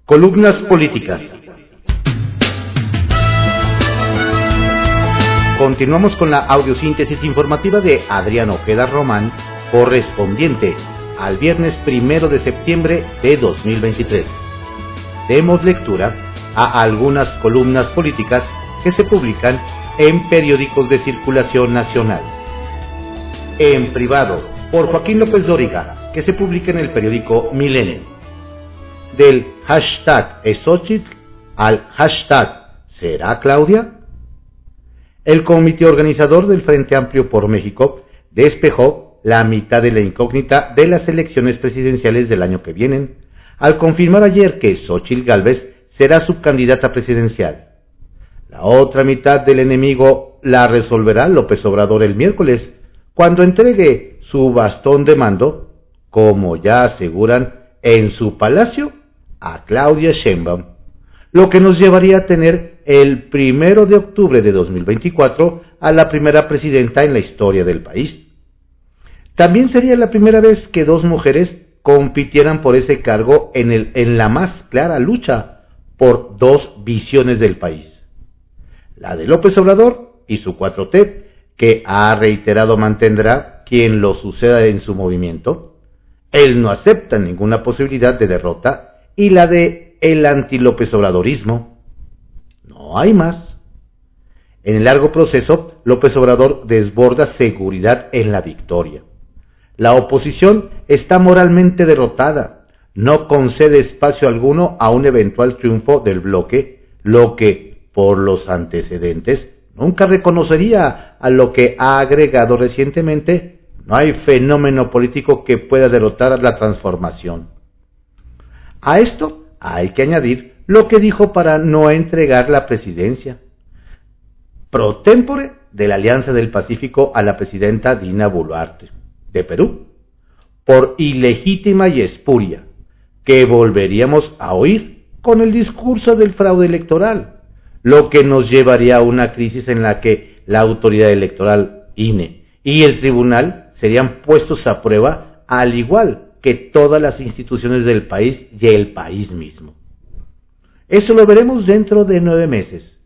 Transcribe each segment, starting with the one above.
Columnas políticas. Continuamos con la audiosíntesis informativa de Adrián Ojeda Román, correspondiente al viernes 1 de septiembre de 2023. Demos lectura a algunas columnas políticas que se publican en periódicos de circulación nacional. En privado, por Joaquín López Dóriga, que se publica en el periódico Milenio. Del hashtag Xochitl al hashtag ¿Será Claudia? El comité organizador del Frente Amplio por México despejó la mitad de la incógnita de las elecciones presidenciales del año que vienen, al confirmar ayer que Xóchitl Gálvez será su candidata presidencial. La otra mitad del enemigo la resolverá López Obrador el miércoles, cuando entregue su bastón de mando, como ya aseguran, en su palacio a Claudia Sheinbaum, lo que nos llevaría a tener el 1 de octubre de 2024 a la primera presidenta en la historia del país. También sería la primera vez que dos mujeres compitieran por ese cargo en la más clara lucha por dos visiones del país. La de López Obrador y su 4T, que ha reiterado mantendrá quien lo suceda en su movimiento. Él no acepta ninguna posibilidad de derrota, y la de el anti-López Obradorismo. No hay más. En el largo proceso, López Obrador desborda seguridad en la victoria. La oposición está moralmente derrotada, no concede espacio alguno a un eventual triunfo del bloque, lo que, por los antecedentes, nunca reconocería a lo que ha agregado recientemente. No hay fenómeno político que pueda derrotar la transformación. A esto hay que añadir lo que dijo para no entregar la presidencia pro tempore de la Alianza del Pacífico a la presidenta Dina Boluarte, de Perú, por ilegítima y espuria, que volveríamos a oír con el discurso del fraude electoral, lo que nos llevaría a una crisis en la que la autoridad electoral, INE, y el tribunal serían puestos a prueba, al igual que todas las instituciones del país y el país mismo. Eso lo veremos dentro de 9 meses,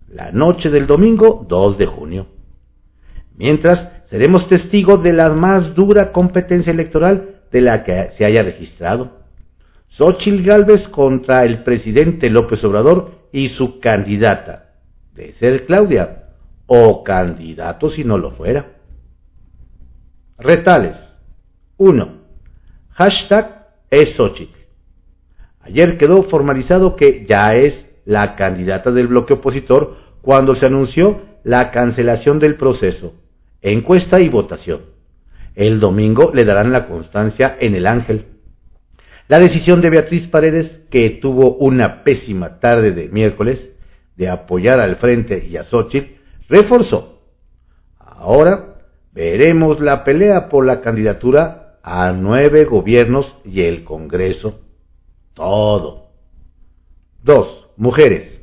la noche del domingo 2 de junio. Mientras, seremos testigos de la más dura competencia electoral de la que se haya registrado. Xóchitl Gálvez contra el presidente López Obrador y su candidata, de ser Claudia, o candidato si no lo fuera. Retales. 1. Hashtag Xochitl. Ayer quedó formalizado que ya es la candidata del bloque opositor cuando se anunció la cancelación del proceso, encuesta y votación. El domingo le darán la constancia en el Ángel. La decisión de Beatriz Paredes, que tuvo una pésima tarde de miércoles, de apoyar al Frente y a Xóchitl, reforzó. Ahora veremos la pelea por la candidatura a 9 gobiernos y el Congreso. Todo. 2. Mujeres.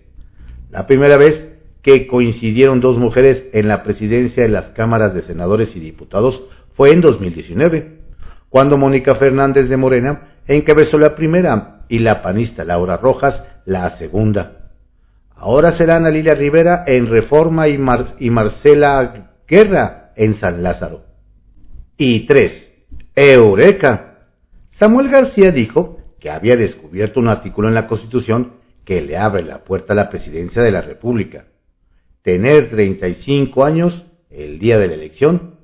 La primera vez que coincidieron dos mujeres en la presidencia de las cámaras de senadores y diputados fue en 2019, cuando Mónica Fernández de Morena encabezó la primera y la panista Laura Rojas la segunda. Ahora serán Ana Lilia Rivera en Reforma y Marcela Guerra en San Lázaro. Y 3. ¡Eureka! Samuel García dijo que había descubierto un artículo en la Constitución que le abre la puerta a la presidencia de la República. Tener 35 años el día de la elección.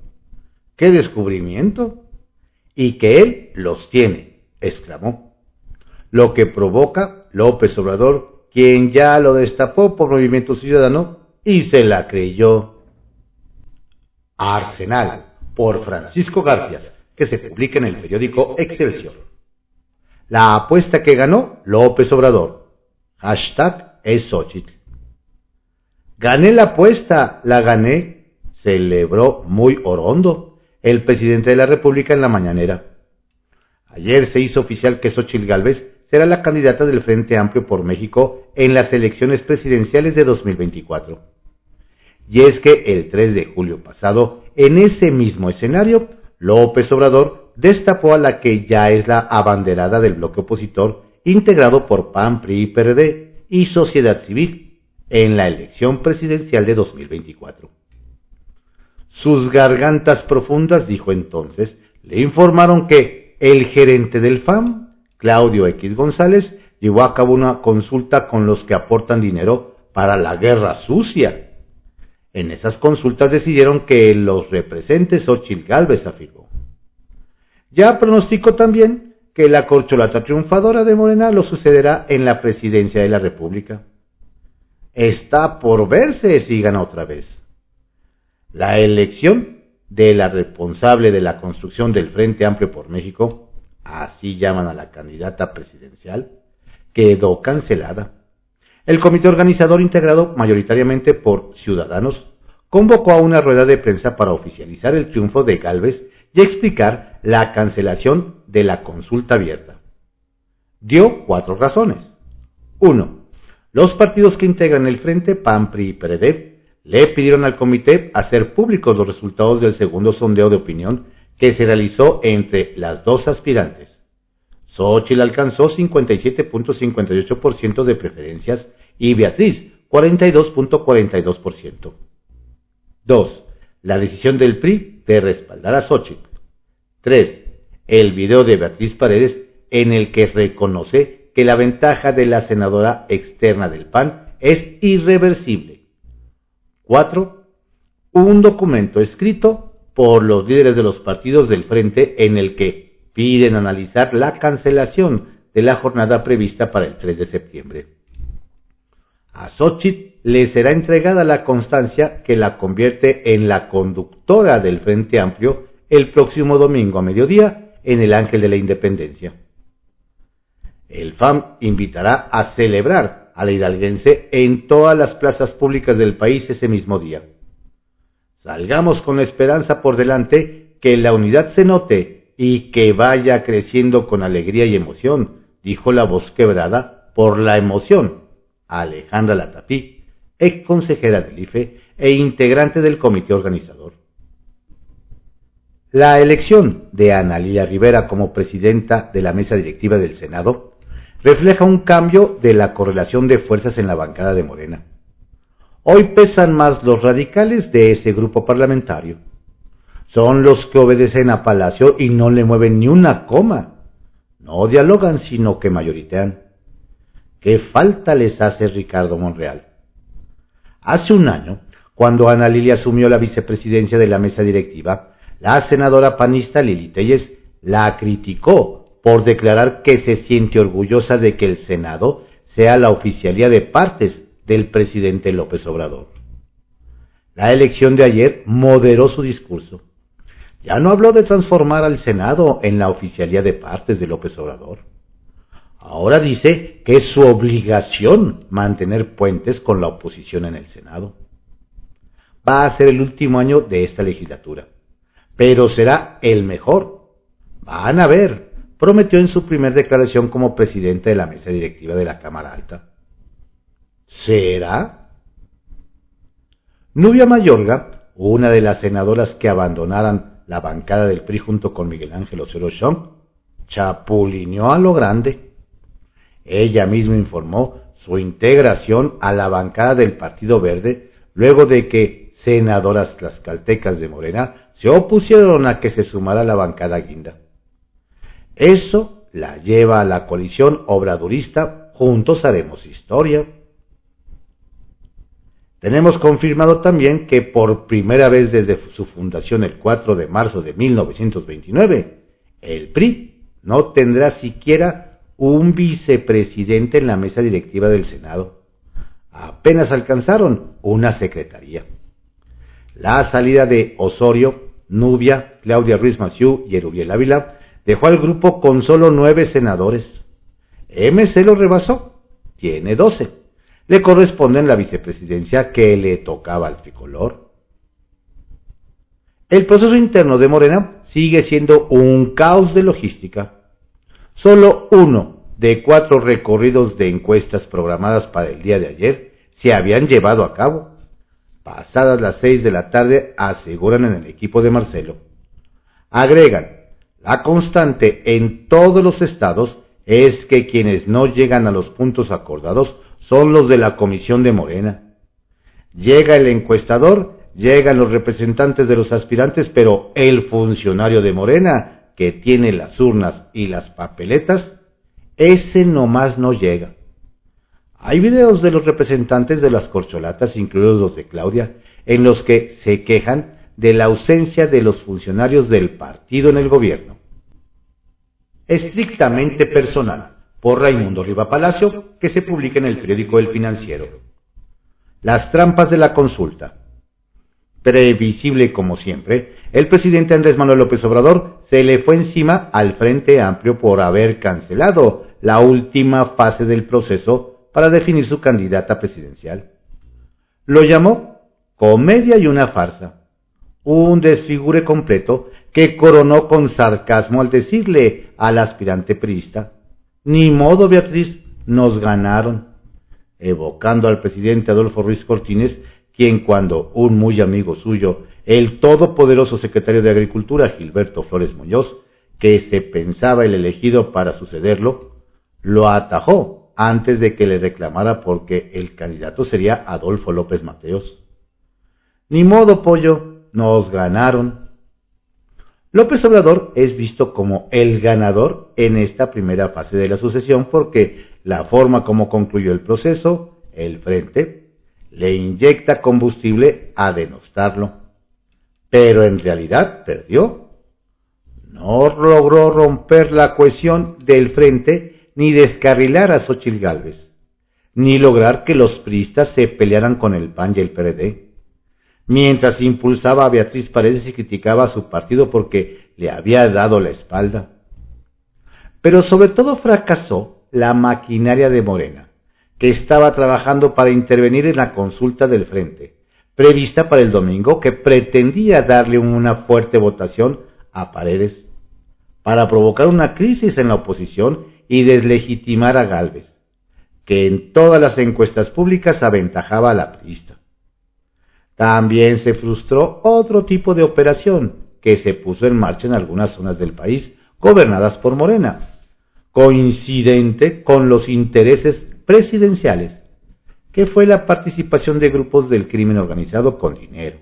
¡Qué descubrimiento! Y que él los tiene, exclamó. Lo que provoca López Obrador, quien ya lo destapó por Movimiento Ciudadano y se la creyó. Arsenal, por Francisco García, que se publica en el periódico Excelsior. La apuesta que ganó López Obrador. Hashtag Xochitl. Gané la apuesta, la gané, celebró muy orondo el presidente de la República en la mañanera. Ayer se hizo oficial que Xóchitl Gálvez será la candidata del Frente Amplio por México en las elecciones presidenciales de 2024. Y es que el 3 de julio pasado, en ese mismo escenario, López Obrador destapó a la que ya es la abanderada del bloque opositor integrado por PAN, PRI y PRD y sociedad civil, en la elección presidencial de 2024. Sus gargantas profundas, dijo entonces, le informaron que el gerente del FAM, Claudio X González, llevó a cabo una consulta con los que aportan dinero para la guerra sucia. En esas consultas decidieron que los represente Xóchitl Gálvez, afirmó. Ya pronosticó también que la corcholata triunfadora de Morena lo sucederá en la presidencia de la República. Está por verse si gana otra vez. La elección de la responsable de la construcción del Frente Amplio por México, así llaman a la candidata presidencial, quedó cancelada. El comité organizador, integrado mayoritariamente por ciudadanos, convocó a una rueda de prensa para oficializar el triunfo de Gálvez y explicar la cancelación de la consulta abierta. Dio 4 razones. 1. Los partidos que integran el frente, PAN, PRI y PRD, le pidieron al comité hacer públicos los resultados del segundo sondeo de opinión que se realizó entre las dos aspirantes. Xóchitl alcanzó 57.58% de preferencias y Beatriz 42.42%. 2. La decisión del PRI de respaldar a Xóchitl. 3. El video de Beatriz Paredes en el que reconoce que la ventaja de la senadora externa del PAN es irreversible. 4. Un documento escrito por los líderes de los partidos del frente en el que piden analizar la cancelación de la jornada prevista para el 3 de septiembre. A Xóchitl le será entregada la constancia que la convierte en la conductora del Frente Amplio el próximo domingo a mediodía en el Ángel de la Independencia. El FAM invitará a celebrar a la hidalguense en todas las plazas públicas del país ese mismo día. Salgamos con la esperanza por delante que la unidad se note y que vaya creciendo con alegría y emoción, dijo la voz quebrada por la emoción, Alejandra Latapí, ex consejera del IFE e integrante del comité organizador. La elección de Ana Lilia Rivera como presidenta de la mesa directiva del Senado refleja un cambio de la correlación de fuerzas en la bancada de Morena. Hoy pesan más los radicales de ese grupo parlamentario. Son los que obedecen a Palacio y no le mueven ni una coma. No dialogan, sino que mayoritean. ¿Qué falta les hace Ricardo Monreal? Hace un año, cuando Ana Lilia asumió la vicepresidencia de la mesa directiva, la senadora panista Lili Téllez la criticó por declarar que se siente orgullosa de que el Senado sea la oficialía de partes del presidente López Obrador. La elección de ayer moderó su discurso. Ya no habló de transformar al Senado en la oficialía de partes de López Obrador. Ahora dice que es su obligación mantener puentes con la oposición en el Senado. Va a ser el último año de esta legislatura, pero será el mejor. Van a ver, prometió en su primer declaración como presidente de la mesa directiva de la Cámara Alta. ¿Será? Nubia Mayorga, una de las senadoras que abandonaran la bancada del PRI junto con Miguel Ángel Osorio Chong, chapulineó a lo grande. Ella misma informó su integración a la bancada del Partido Verde luego de que senadoras tlaxcaltecas de Morena se opusieron a que se sumara a la bancada guinda. Eso la lleva a la coalición obradorista Juntos Haremos Historia. Tenemos confirmado también que por primera vez desde su fundación el 4 de marzo de 1929, el PRI no tendrá siquiera un vicepresidente en la mesa directiva del Senado. Apenas alcanzaron una secretaría. La salida de Osorio, Nubia, Claudia Ruiz Massieu y Erubiel Ávila dejó al grupo con solo 9 senadores. MC lo rebasó, tiene 12. Le corresponde en la vicepresidencia que le tocaba al tricolor. El proceso interno de Morena sigue siendo un caos de logística. Solo 1 de 4 recorridos de encuestas programadas para el día de ayer se habían llevado a cabo. Pasadas las 6 de la tarde, aseguran en el equipo de Marcelo. Agregan, la constante en todos los estados es que quienes no llegan a los puntos acordados son los de la comisión de Morena. Llega el encuestador, llegan los representantes de los aspirantes, pero el funcionario de Morena, que tiene las urnas y las papeletas, ese nomás no llega. Hay videos de los representantes de las corcholatas, incluidos los de Claudia, en los que se quejan de la ausencia de los funcionarios del partido en el gobierno. Estrictamente personal, por Raimundo Riva Palacio, que se publica en el periódico El Financiero. Las trampas de la consulta. Previsible como siempre, el presidente Andrés Manuel López Obrador se le fue encima al Frente Amplio por haber cancelado la última fase del proceso para definir su candidata presidencial. Lo llamó comedia y una farsa, un desfigure completo que coronó con sarcasmo al decirle al aspirante priista: ni modo, Beatriz, nos ganaron, evocando al presidente Adolfo Ruiz Cortines, quien, cuando un muy amigo suyo, el todopoderoso secretario de Agricultura, Gilberto Flores Muñoz, que se pensaba el elegido para sucederlo, lo atajó antes de que le reclamara porque el candidato sería Adolfo López Mateos. Ni modo, pollo, nos ganaron. López Obrador es visto como el ganador en esta primera fase de la sucesión porque la forma como concluyó el proceso, el frente, le inyecta combustible a denostarlo. Pero en realidad perdió. No logró romper la cohesión del frente ni descarrilar a Xóchitl Gálvez, ni lograr que los priistas se pelearan con el PAN y el PRD. Mientras impulsaba a Beatriz Paredes y criticaba a su partido porque le había dado la espalda. Pero sobre todo fracasó la maquinaria de Morena, que estaba trabajando para intervenir en la consulta del frente, prevista para el domingo, que pretendía darle una fuerte votación a Paredes, para provocar una crisis en la oposición y deslegitimar a Gálvez, que en todas las encuestas públicas aventajaba a la priista. También se frustró otro tipo de operación que se puso en marcha en algunas zonas del país gobernadas por Morena, coincidente con los intereses presidenciales, que fue la participación de grupos del crimen organizado con dinero.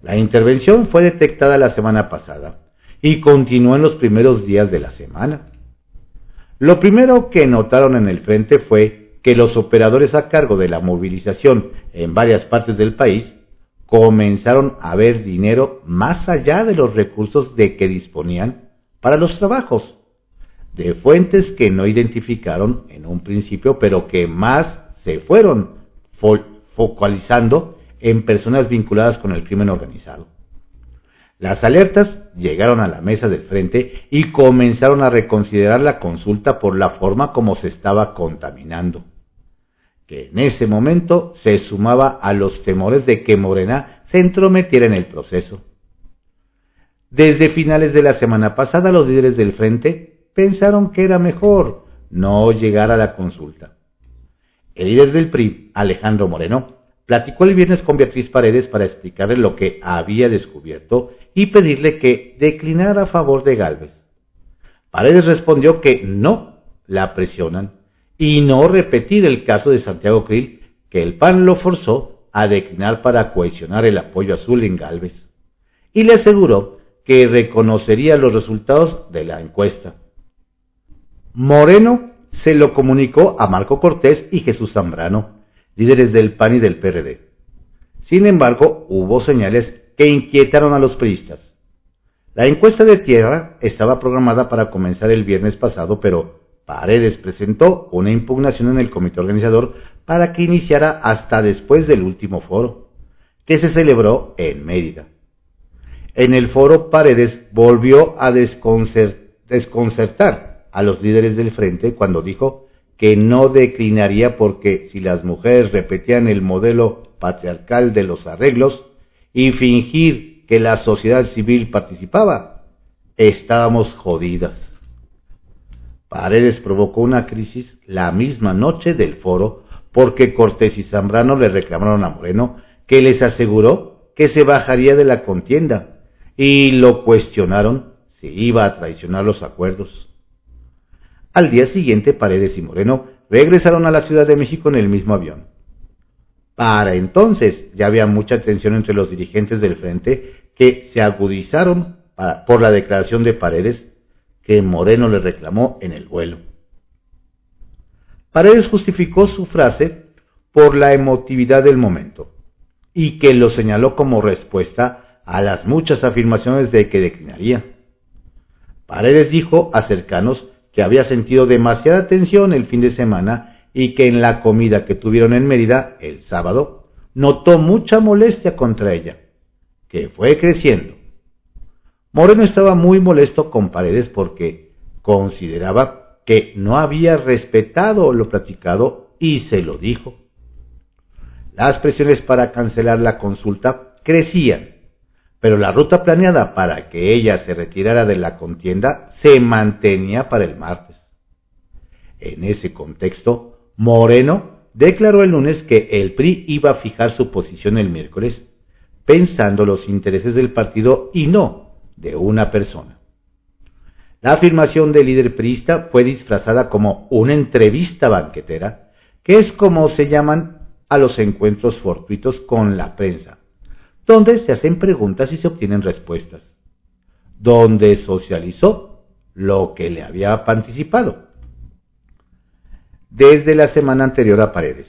La intervención fue detectada la semana pasada y continuó en los primeros días de la semana. Lo primero que notaron en el frente fue que los operadores a cargo de la movilización en varias partes del país comenzaron a ver dinero más allá de los recursos de que disponían para los trabajos, de fuentes que no identificaron en un principio, pero que más se fueron focalizando en personas vinculadas con el crimen organizado. Las alertas llegaron a la mesa del frente y comenzaron a reconsiderar la consulta por la forma como se estaba contaminando, que en ese momento se sumaba a los temores de que Morena se entrometiera en el proceso. Desde finales de la semana pasada, los líderes del frente pensaron que era mejor no llegar a la consulta. El líder del PRI, Alejandro Moreno, platicó el viernes con Beatriz Paredes para explicarle lo que había descubierto y pedirle que declinara a favor de Gálvez. Paredes respondió que no la presionan y no repetir el caso de Santiago Krill, que el PAN lo forzó a declinar para cohesionar el apoyo azul en Gálvez, y le aseguró que reconocería los resultados de la encuesta. Moreno se lo comunicó a Marco Cortés y Jesús Zambrano, líderes del PAN y del PRD. Sin embargo, hubo señales que inquietaron a los priistas. La encuesta de tierra estaba programada para comenzar el viernes pasado, pero Paredes presentó una impugnación en el comité organizador para que iniciara hasta después del último foro, que se celebró en Mérida. En el foro, Paredes volvió a desconcertar a los líderes del frente cuando dijo que no declinaría porque si las mujeres repetían el modelo patriarcal de los arreglos y fingir que la sociedad civil participaba, estábamos jodidas. Paredes provocó una crisis la misma noche del foro porque Cortés y Zambrano le reclamaron a Moreno, que les aseguró que se bajaría de la contienda, y lo cuestionaron si iba a traicionar los acuerdos. Al día siguiente, Paredes y Moreno regresaron a la Ciudad de México en el mismo avión. Para entonces ya había mucha tensión entre los dirigentes del frente, que se agudizaron por la declaración de Paredes que Moreno le reclamó en el vuelo. Paredes justificó su frase por la emotividad del momento y que lo señaló como respuesta a las muchas afirmaciones de que declinaría. Paredes dijo a cercanos que había sentido demasiada tensión el fin de semana y que en la comida que tuvieron en Mérida el sábado notó mucha molestia contra ella, que fue creciendo. Moreno estaba muy molesto con Paredes porque consideraba que no había respetado lo platicado y se lo dijo. Las presiones para cancelar la consulta crecían, pero la ruta planeada para que ella se retirara de la contienda se mantenía para el martes. En ese contexto, Moreno declaró el lunes que el PRI iba a fijar su posición el miércoles, pensando los intereses del partido y no de una persona. La afirmación del líder priista fue disfrazada como una entrevista banquetera, que es como se llaman a los encuentros fortuitos con la prensa, donde se hacen preguntas y se obtienen respuestas, donde socializó lo que le había participado desde la semana anterior a Paredes.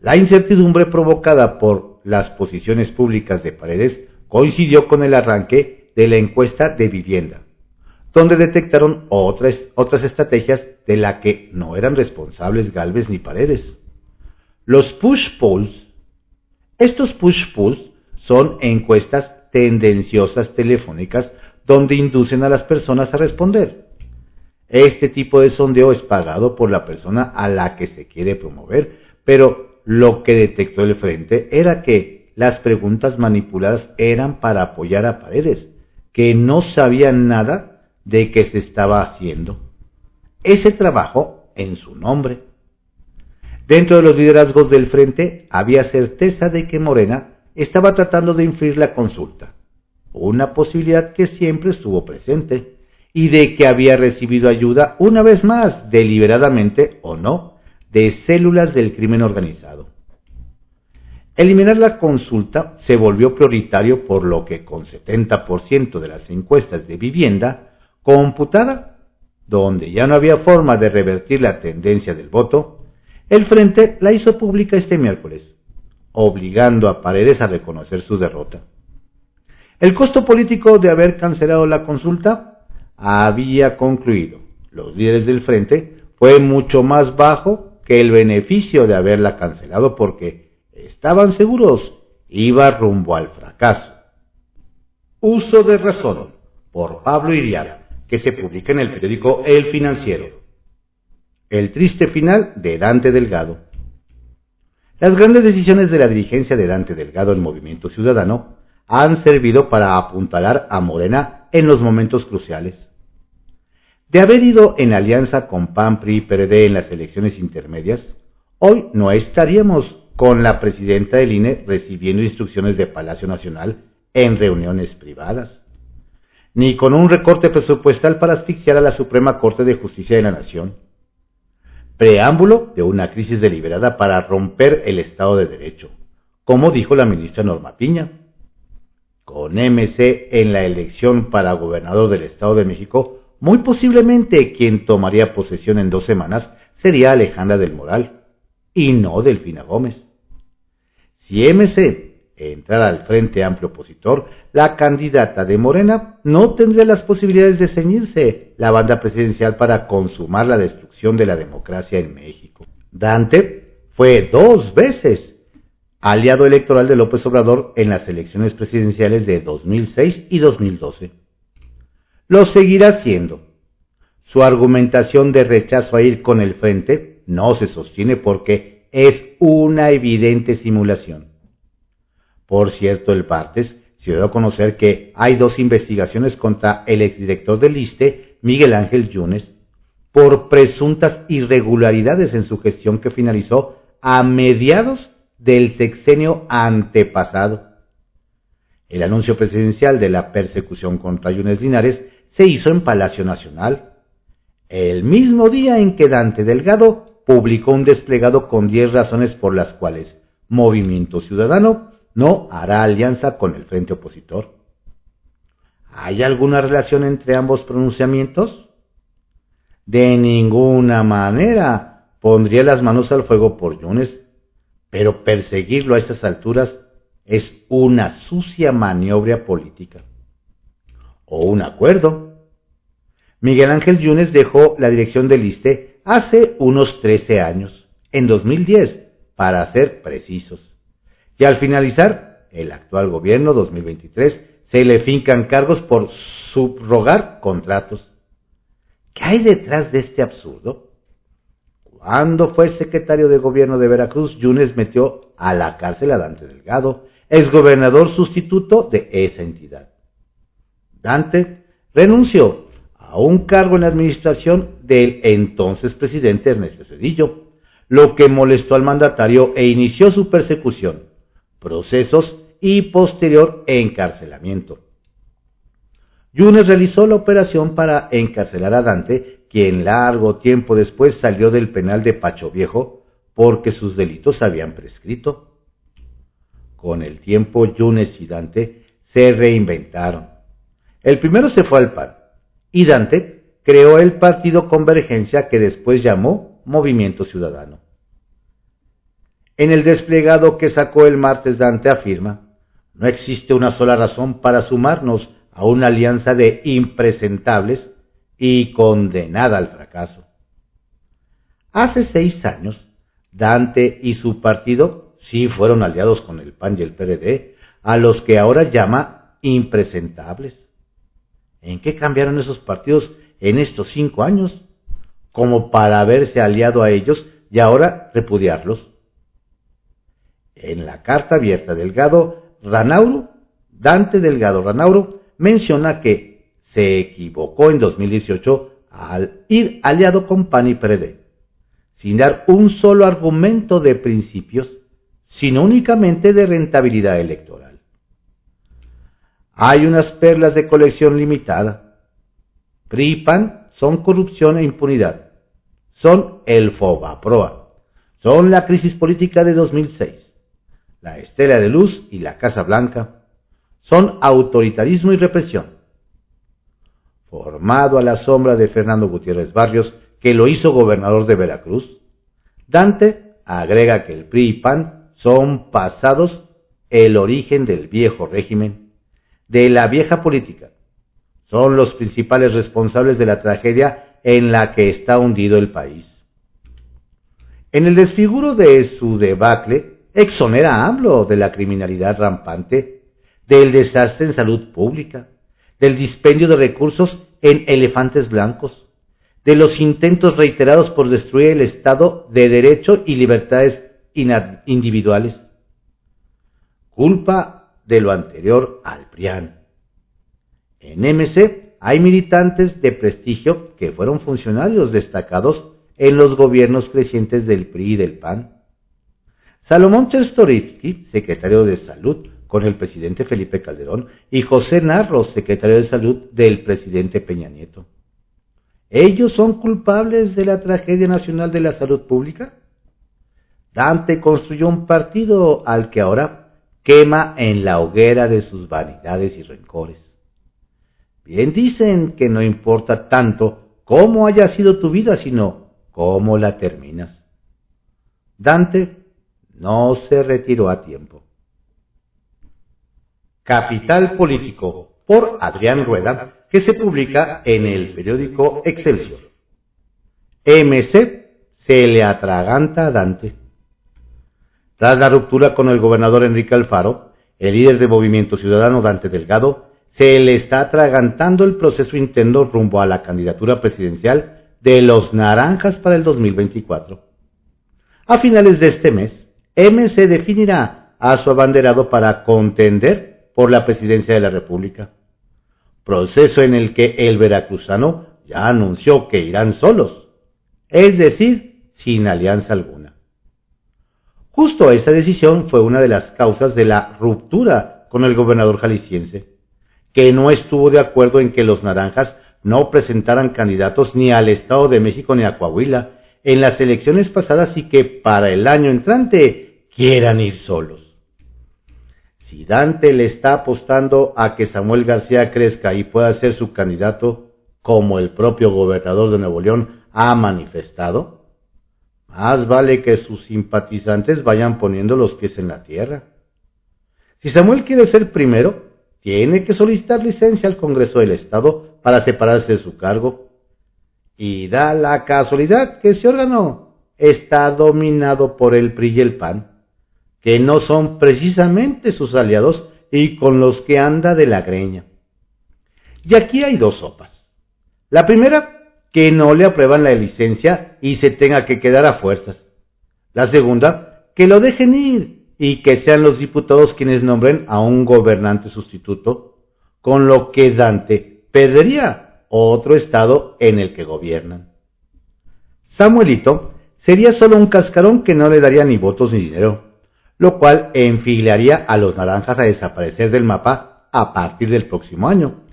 La incertidumbre provocada por las posiciones públicas de Paredes coincidió con el arranque de la encuesta de vivienda, donde detectaron otras estrategias de las que no eran responsables Gálvez ni Paredes. Los push polls. Estos push polls son encuestas tendenciosas telefónicas donde inducen a las personas a responder. Este tipo de sondeo es pagado por la persona a la que se quiere promover, pero lo que detectó el frente era que las preguntas manipuladas eran para apoyar a Paredes, que no sabía nada de qué se estaba haciendo ese trabajo en su nombre. Dentro de los liderazgos del frente había certeza de que Morena estaba tratando de influir la consulta, una posibilidad que siempre estuvo presente, y de que había recibido ayuda una vez más, deliberadamente o no, de células del crimen organizado. Eliminar la consulta se volvió prioritario, por lo que con 70% de las encuestas de vivienda computada, donde ya no había forma de revertir la tendencia del voto, el frente la hizo pública este miércoles, obligando a Paredes a reconocer su derrota. El costo político de haber cancelado la consulta había concluido. Los líderes del frente fue mucho más bajo que el beneficio de haberla cancelado, porque estaban seguros iba rumbo al fracaso. Uso de razón, por Pablo Iriar, que se publica en el periódico El Financiero. El triste final de Dante Delgado. Las grandes decisiones de la dirigencia de Dante Delgado en Movimiento Ciudadano han servido para apuntalar a Morena en los momentos cruciales. De haber ido en alianza con PAN, PRI y PRD en las elecciones intermedias, hoy no estaríamos con la presidenta del INE recibiendo instrucciones de Palacio Nacional en reuniones privadas, ni con un recorte presupuestal para asfixiar a la Suprema Corte de Justicia de la Nación. Preámbulo de una crisis deliberada para romper el Estado de Derecho, como dijo la ministra Norma Piña. Con MC en la elección para gobernador del Estado de México, muy posiblemente quien tomaría posesión en 2 semanas sería Alejandra del Moral, y no Delfina Gómez. Si MC entrara al Frente Amplio opositor, la candidata de Morena no tendría las posibilidades de ceñirse la banda presidencial para consumar la destrucción de la democracia en México. Dante fue 2 veces aliado electoral de López Obrador en las elecciones presidenciales de 2006 y 2012. Lo seguirá siendo. Su argumentación de rechazo a ir con el frente no se sostiene porque es una evidente simulación. Por cierto, el martes se dio a conocer que hay 2 investigaciones contra el exdirector del ISSSTE, Miguel Ángel Yunes, por presuntas irregularidades en su gestión que finalizó a mediados del sexenio antepasado. El anuncio presidencial de la persecución contra Yunes Linares se hizo en Palacio Nacional. el mismo día en que Dante Delgado publicó un desplegado con 10 razones por las cuales Movimiento Ciudadano no hará alianza con el frente opositor. ¿Hay alguna relación entre ambos pronunciamientos? De ninguna manera pondría las manos al fuego por Yunes, pero perseguirlo a estas alturas es una sucia maniobra política. O un acuerdo. Miguel Ángel Yunes dejó la dirección del ISSSTE hace unos 13 años, en 2010, para ser precisos. Y al finalizar el actual gobierno 2023, se le fincan cargos por subrogar contratos. ¿Qué hay detrás de este absurdo? Cuando fue secretario de gobierno de Veracruz, Yunes metió a la cárcel a Dante Delgado, exgobernador sustituto de esa entidad. Dante renunció a un cargo en la administración del entonces presidente Ernesto Zedillo, lo que molestó al mandatario e inició su persecución, procesos y posterior encarcelamiento. Yunes realizó la operación para encarcelar a Dante, quien largo tiempo después salió del penal de Pacho Viejo porque sus delitos habían prescrito. Con el tiempo, Yunes y Dante se reinventaron. El primero se fue al PAN y Dante creó el partido Convergencia, que después llamó Movimiento Ciudadano. En el desplegado que sacó el martes, Dante afirma: no existe una sola razón para sumarnos a una alianza de impresentables y condenada al fracaso. Hace 6 años, Dante y su partido sí fueron aliados con el PAN y el PRD, a los que ahora llama impresentables. ¿En qué cambiaron esos partidos en estos 5 años? Como para haberse aliado a ellos y ahora repudiarlos. En la carta abierta Dante Delgado Ranauro menciona que se equivocó en 2018 al ir aliado con PAN y PRD, sin dar un solo argumento de principios, sino únicamente de rentabilidad electoral. Hay unas perlas de colección limitada. PRI y PAN son corrupción e impunidad, son el Fobaproa, son la crisis política de 2006, la Estela de Luz y la Casa Blanca, son autoritarismo y represión. Formado a la sombra de Fernando Gutiérrez Barrios, que lo hizo gobernador de Veracruz, Dante agrega que el PRI y PAN son pasados, el origen del viejo régimen, de la vieja política. Son los principales responsables de la tragedia en la que está hundido el país. En el desfiguro de su debacle, exonera a AMLO de la criminalidad rampante, del desastre en salud pública, del dispendio de recursos en elefantes blancos, de los intentos reiterados por destruir el Estado de Derecho y libertades individuales. Culpa de lo anterior al PRIAN. En MC hay militantes de prestigio que fueron funcionarios destacados en los gobiernos crecientes del PRI y del PAN. Salomón Chertorivsky, secretario de Salud con el presidente Felipe Calderón, y José Narro, secretario de Salud del presidente Peña Nieto. ¿Ellos son culpables de la tragedia nacional de la salud pública? Dante construyó un partido al que ahora quema en la hoguera de sus vanidades y rencores. Bien dicen que no importa tanto cómo haya sido tu vida, sino cómo la terminas. Dante no se retiró a tiempo. Capital Político, por Adrián Rueda, que se publica en el periódico Excelsior. MC se le atraganta a Dante. Tras la ruptura con el gobernador Enrique Alfaro, el líder de Movimiento Ciudadano Dante Delgado se le está atragantando el proceso interno rumbo a la candidatura presidencial de los Naranjas para el 2024. A finales de este mes, MC definirá a su abanderado para contender por la presidencia de la República, proceso en el que el veracruzano ya anunció que irán solos, es decir, sin alianza alguna. Justo esa decisión fue una de las causas de la ruptura con el gobernador jalisciense, que no estuvo de acuerdo en que los naranjas no presentaran candidatos ni al Estado de México ni a Coahuila en las elecciones pasadas y que para el año entrante quieran ir solos. Si Dante le está apostando a que Samuel García crezca y pueda ser su candidato, como el propio gobernador de Nuevo León ha manifestado, más vale que sus simpatizantes vayan poniendo los pies en la tierra. Si Samuel quiere ser primero, tiene que solicitar licencia al Congreso del Estado para separarse de su cargo. Y da la casualidad que ese órgano está dominado por el PRI y el PAN, que no son precisamente sus aliados y con los que anda de la greña. Y aquí hay dos sopas. La primera, que no le aprueban la licencia y se tenga que quedar a fuerzas. La segunda, que lo dejen ir y que sean los diputados quienes nombren a un gobernante sustituto, con lo que Dante perdería otro estado en el que gobiernan. Samuelito sería solo un cascarón que no le daría ni votos ni dinero, lo cual enfilaría a los naranjas a desaparecer del mapa a partir del próximo año,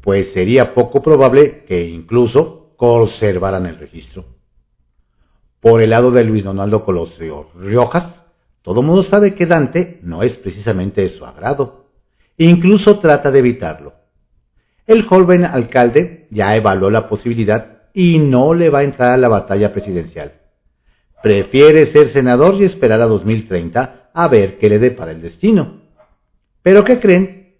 pues sería poco probable que incluso conservaran el registro. Por el lado de Luis Donaldo Colosio Riojas, todo mundo sabe que Dante no es precisamente de su agrado, incluso trata de evitarlo. El joven alcalde ya evaluó la posibilidad y no le va a entrar a la batalla presidencial. Prefiere ser senador y esperar a 2030 a ver qué le depara el destino. ¿Pero qué creen?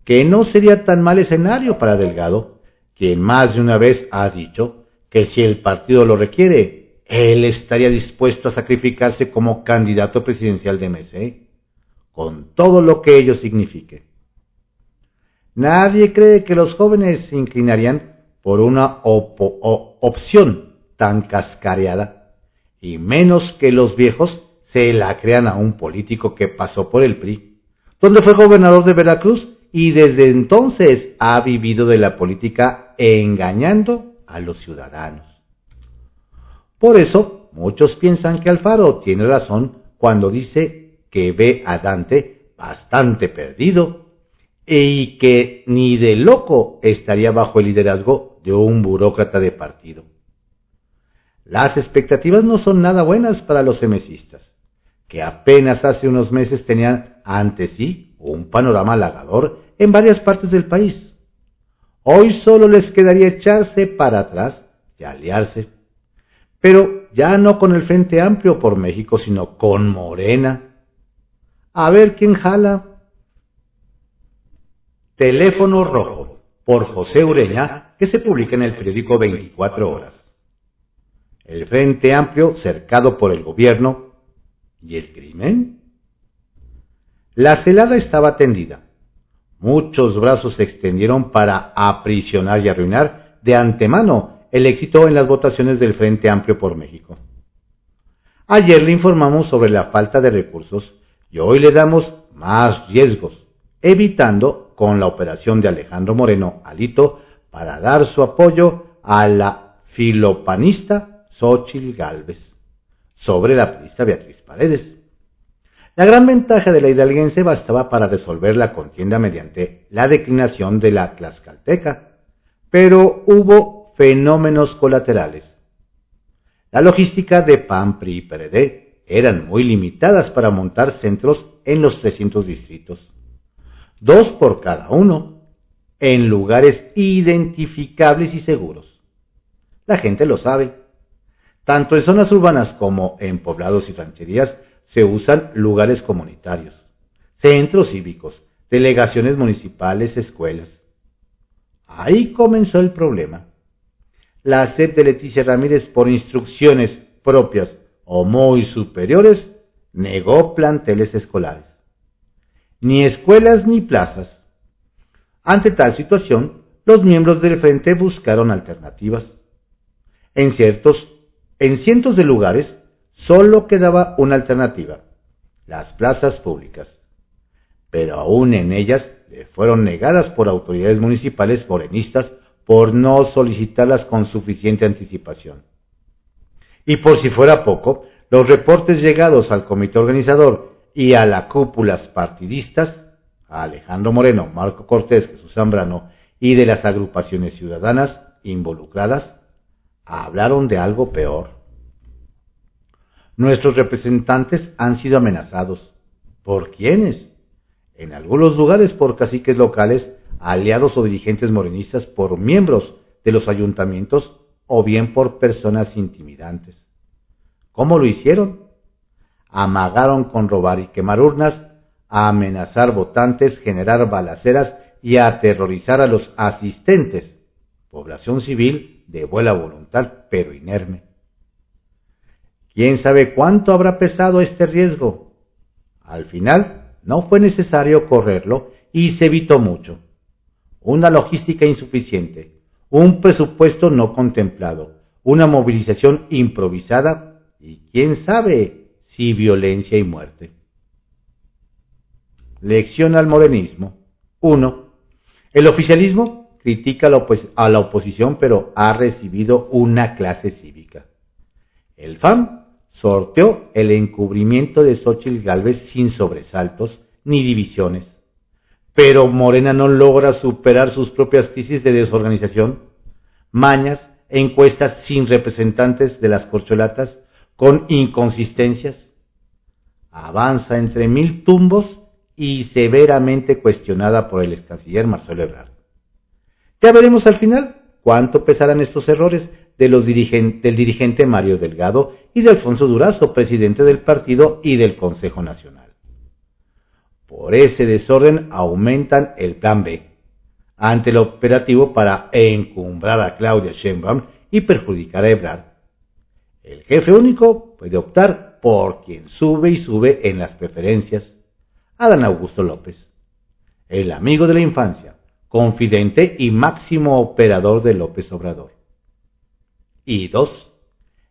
Que no sería tan mal escenario para Delgado, quien más de una vez ha dicho que si el partido lo requiere, él estaría dispuesto a sacrificarse como candidato presidencial de MC, con todo lo que ello signifique. Nadie cree que los jóvenes se inclinarían por una opción tan cascareada, y menos que los viejos se la crean a un político que pasó por el PRI, donde fue gobernador de Veracruz y desde entonces ha vivido de la política engañando a los ciudadanos. Por eso, muchos piensan que Alfaro tiene razón cuando dice que ve a Dante bastante perdido y que ni de loco estaría bajo el liderazgo de un burócrata de partido. Las expectativas no son nada buenas para los emesistas, que apenas hace unos meses tenían ante sí un panorama halagador en varias partes del país. Hoy solo les quedaría echarse para atrás y aliarse, pero ya no con el Frente Amplio por México, sino con Morena. A ver quién jala. Teléfono Rojo, por José Ureña, que se publica en el periódico 24 Horas. El Frente Amplio cercado por el gobierno y el crimen. La celada estaba tendida. Muchos brazos se extendieron para aprisionar y arruinar de antemano el éxito en las votaciones del Frente Amplio por México. Ayer le informamos sobre la falta de recursos y hoy le damos más riesgos, evitando con la operación de Alejandro Moreno Alito para dar su apoyo a la filopanista Xóchitl Gálvez sobre la priista Beatriz Paredes. La gran ventaja de la hidalguense bastaba para resolver la contienda mediante la declinación de la tlaxcalteca, pero hubo fenómenos colaterales. La logística de PAN, PRI y PRD eran muy limitadas para montar centros en los 300 distritos, 2 por cada uno, en lugares identificables y seguros. La gente lo sabe. Tanto en zonas urbanas como en poblados y rancherías se usan lugares comunitarios, centros cívicos, delegaciones municipales, escuelas. Ahí comenzó el problema. La SEP de Leticia Ramírez, por instrucciones propias o muy superiores, negó planteles escolares. Ni escuelas ni plazas. Ante tal situación, los miembros del frente buscaron alternativas. En cientos de lugares solo quedaba una alternativa: las plazas públicas. Pero aún en ellas le fueron negadas por autoridades municipales morenistas por no solicitarlas con suficiente anticipación. Y por si fuera poco, los reportes llegados al comité organizador y a las cúpulas partidistas, a Alejandro Moreno, Marco Cortés, Jesús Zambrano y de las agrupaciones ciudadanas involucradas hablaron de algo peor. Nuestros representantes han sido amenazados. ¿Por quiénes? En algunos lugares por caciques locales, aliados o dirigentes morenistas, por miembros de los ayuntamientos o bien por personas intimidantes. ¿Cómo lo hicieron? Amagaron con robar y quemar urnas, a amenazar votantes, generar balaceras y a aterrorizar a los asistentes, población civil de buena voluntad pero inerme. ¿Quién sabe cuánto habrá pesado este riesgo? Al final no fue necesario correrlo y se evitó mucho. Una logística insuficiente, un presupuesto no contemplado, una movilización improvisada y quién sabe si violencia y muerte. Lección al morenismo. 1. El oficialismo critica a la oposición, pero ha recibido una clase cívica. El FAM sorteó el encubrimiento de Xóchitl Gálvez sin sobresaltos ni divisiones, pero Morena no logra superar sus propias crisis de desorganización, mañas, encuestas sin representantes de las corcholatas, con inconsistencias. Avanza entre 1000 tumbos y severamente cuestionada por el excanciller Marcelo Ebrard. Ya veremos al final cuánto pesarán estos errores del dirigente Mario Delgado y de Alfonso Durazo, presidente del partido y del Consejo Nacional. Por ese desorden aumentan el plan B, ante el operativo para encumbrar a Claudia Sheinbaum y perjudicar a Ebrard. El jefe único puede optar por quien sube y sube en las preferencias, Adán Augusto López, el amigo de la infancia, confidente y máximo operador de López Obrador. Y 2.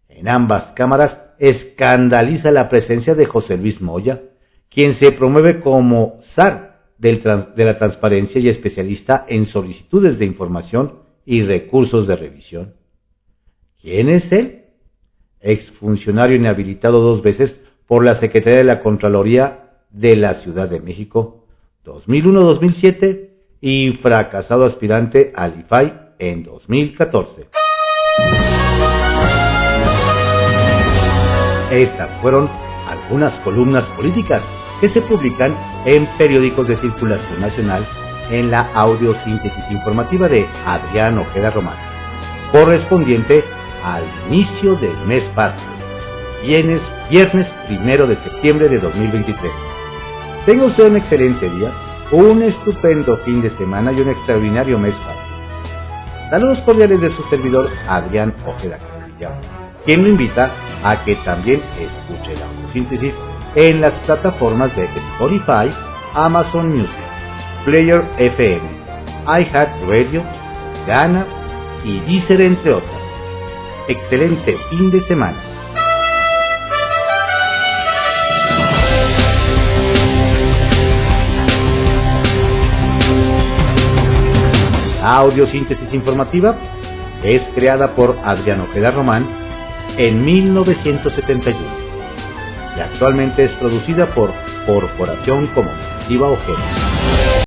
En ambas cámaras escandaliza la presencia de José Luis Moya, quien se promueve como zar de la transparencia y especialista en solicitudes de información y recursos de revisión. ¿Quién es él? Exfuncionario inhabilitado 2 veces por la Secretaría de la Contraloría de la Ciudad de México, 2001-2007, y fracasado aspirante al IFAI en 2014. Estas fueron algunas columnas políticas que se publican en periódicos de circulación nacional en la audiosíntesis informativa de Adrián Ojeda Román, correspondiente al inicio del mes patrio, viernes 1 de septiembre de 2023. Tenga usted un excelente día, un estupendo fin de semana y un extraordinario mes patrio. Saludos cordiales de su servidor Adrián Ojeda Castilla, quien lo invita a que también escuche la audiosíntesis en las plataformas de Spotify, Amazon Music, Player FM, iHeartRadio, Gaana y Deezer, entre otras. Excelente fin de semana. La audiosíntesis informativa es creada por Adrián Ojeda Román en 1971 y actualmente es producida por Corporación Comunicativa Ojeda.